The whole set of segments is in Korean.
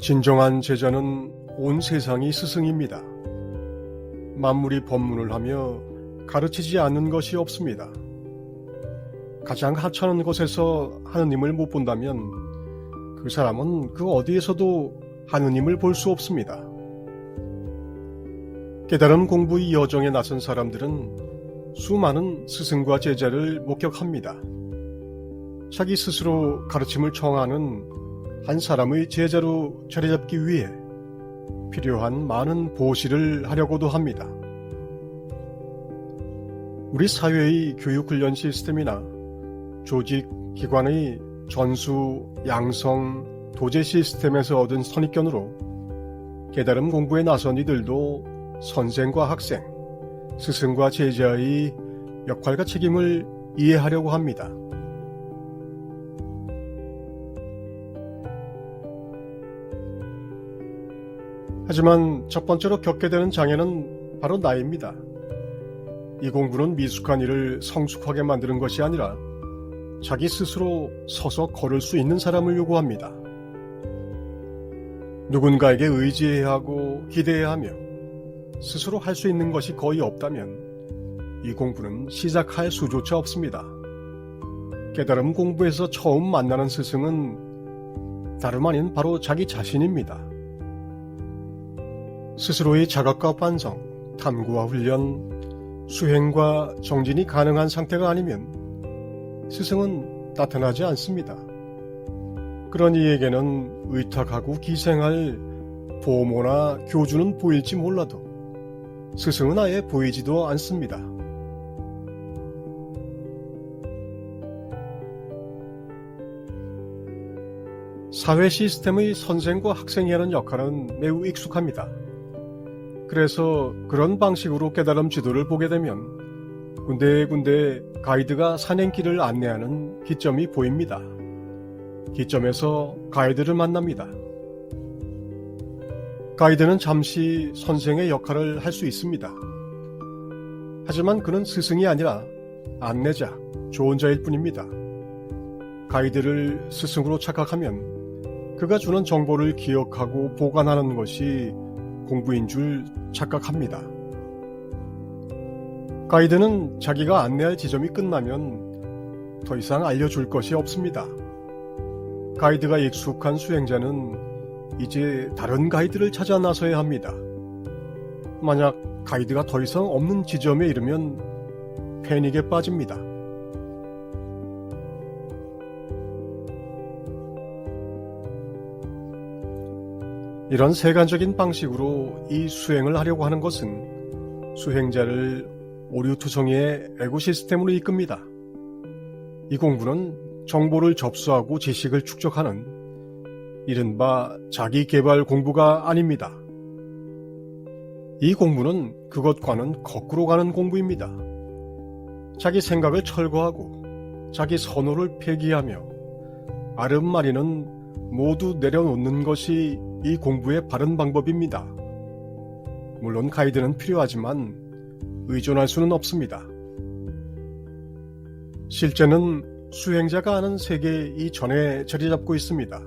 진정한 제자는 온 세상이 스승입니다. 만물이 법문을 하며 가르치지 않는 것이 없습니다. 가장 하찮은 곳에서 하느님을 못 본다면 그 사람은 그 어디에서도 하느님을 볼 수 없습니다. 깨달음 공부의 여정에 나선 사람들은 수많은 스승과 제자를 목격합니다. 자기 스스로 가르침을 청하는 한 사람의 제자로 자리잡기 위해 필요한 많은 보시를 하려고도 합니다. 우리 사회의 교육훈련 시스템이나 조직, 기관의 전수, 양성, 도제 시스템에서 얻은 선입견으로 깨달음 공부에 나선 이들도 선생과 학생, 스승과 제자의 역할과 책임을 이해하려고 합니다. 하지만 첫 번째로 겪게 되는 장애는 바로 나이입니다. 이 공부는 미숙한 이를 성숙하게 만드는 것이 아니라 자기 스스로 서서 걸을 수 있는 사람을 요구합니다. 누군가에게 의지해야 하고 기대해야 하며 스스로 할 수 있는 것이 거의 없다면 이 공부는 시작할 수조차 없습니다. 깨달음 공부에서 처음 만나는 스승은 다름 아닌 바로 자기 자신입니다. 스스로의 자각과 반성, 탐구와 훈련, 수행과 정진이 가능한 상태가 아니면 스승은 나타나지 않습니다. 그런 이에게는 의탁하고 기생할 보모나 교주는 보일지 몰라도 스승은 아예 보이지도 않습니다. 사회 시스템의 선생과 학생이 하는 역할은 매우 익숙합니다. 그래서 그런 방식으로 깨달음 지도를 보게 되면 군데군데 가이드가 산행길을 안내하는 기점이 보입니다. 기점에서 가이드를 만납니다. 가이드는 잠시 선생의 역할을 할 수 있습니다. 하지만 그는 스승이 아니라 안내자, 조언자일 뿐입니다. 가이드를 스승으로 착각하면 그가 주는 정보를 기억하고 보관하는 것이 공부인 줄 착각합니다. 가이드는 자기가 안내할 지점이 끝나면 더 이상 알려줄 것이 없습니다. 가이드가 익숙한 수행자는 이제 다른 가이드를 찾아 나서야 합니다. 만약 가이드가 더 이상 없는 지점에 이르면 패닉에 빠집니다. 이런 세간적인 방식으로 이 수행을 하려고 하는 것은 수행자를 오류투성이의 에고 시스템으로 이끕니다. 이 공부는 정보를 접수하고 지식을 축적하는 이른바 자기개발 공부가 아닙니다. 이 공부는 그것과는 거꾸로 가는 공부입니다. 자기 생각을 철거하고 자기 선호를 폐기하며 아름마리는 모두 내려놓는 것이 이 공부의 바른 방법입니다. 물론 가이드는 필요하지만 의존할 수는 없습니다. 실제는 수행자가 아는 세계 이전에 자리 잡고 있습니다.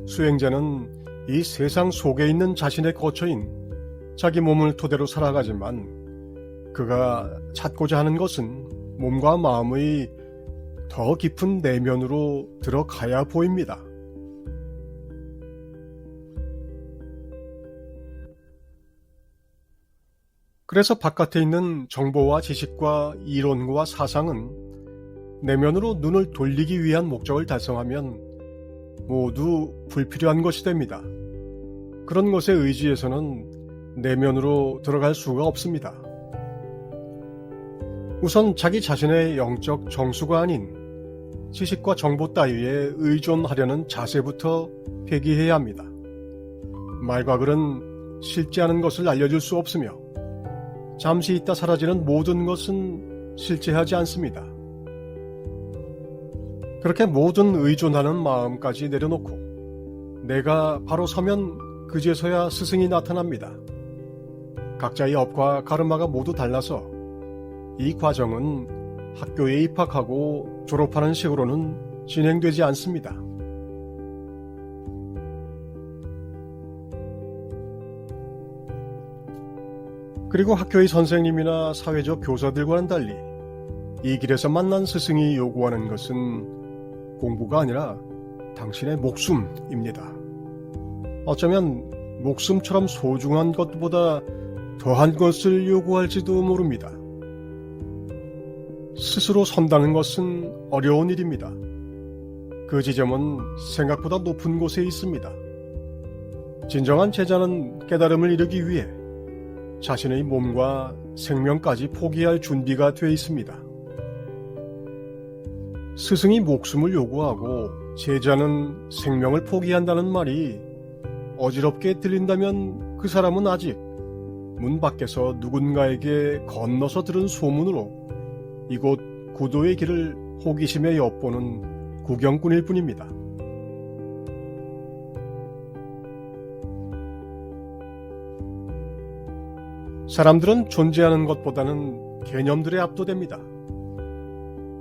수행자는 이 세상 속에 있는 자신의 거처인 자기 몸을 토대로 살아가지만 그가 찾고자 하는 것은 몸과 마음의 더 깊은 내면으로 들어가야 보입니다. 그래서 바깥에 있는 정보와 지식과 이론과 사상은 내면으로 눈을 돌리기 위한 목적을 달성하면 모두 불필요한 것이 됩니다. 그런 것에 의지해서는 내면으로 들어갈 수가 없습니다. 우선 자기 자신의 영적 정수가 아닌 지식과 정보 따위에 의존하려는 자세부터 폐기해야 합니다. 말과 글은 실제 하는 것을 알려줄 수 없으며 잠시 있다 사라지는 모든 것은 실제하지 않습니다. 그렇게 모든 의존하는 마음까지 내려놓고 내가 바로 서면 그제서야 스승이 나타납니다. 각자의 업과 가르마가 모두 달라서 이 과정은 학교에 입학하고 졸업하는 식으로는 진행되지 않습니다. 그리고 학교의 선생님이나 사회적 교사들과는 달리 이 길에서 만난 스승이 요구하는 것은 공부가 아니라 당신의 목숨입니다. 어쩌면 목숨처럼 소중한 것보다 더한 것을 요구할지도 모릅니다. 스스로 선다는 것은 어려운 일입니다. 그 지점은 생각보다 높은 곳에 있습니다. 진정한 제자는 깨달음을 이루기 위해 자신의 몸과 생명까지 포기할 준비가 되어 있습니다. 스승이 목숨을 요구하고 제자는 생명을 포기한다는 말이 어지럽게 들린다면 그 사람은 아직 문 밖에서 누군가에게 건너서 들은 소문으로 이곳 구도의 길을 호기심에 엿보는 구경꾼일 뿐입니다. 사람들은 존재하는 것보다는 개념들에 압도됩니다.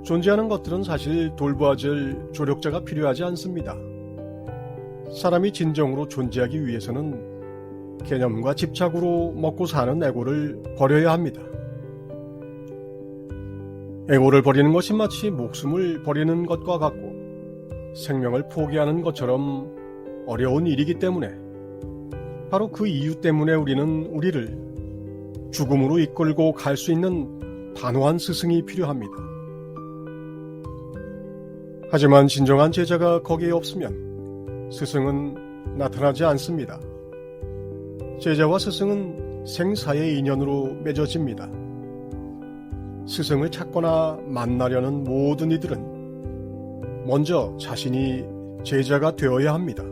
존재하는 것들은 사실 돌보아줄 조력자가 필요하지 않습니다. 사람이 진정으로 존재하기 위해서는 개념과 집착으로 먹고 사는 에고를 버려야 합니다. 에고를 버리는 것이 마치 목숨을 버리는 것과 같고 생명을 포기하는 것처럼 어려운 일이기 때문에 바로 그 이유 때문에 우리는 우리를 죽음으로 이끌고 갈 수 있는 단호한 스승이 필요합니다. 하지만 진정한 제자가 거기에 없으면 스승은 나타나지 않습니다. 제자와 스승은 생사의 인연으로 맺어집니다. 스승을 찾거나 만나려는 모든 이들은 먼저 자신이 제자가 되어야 합니다.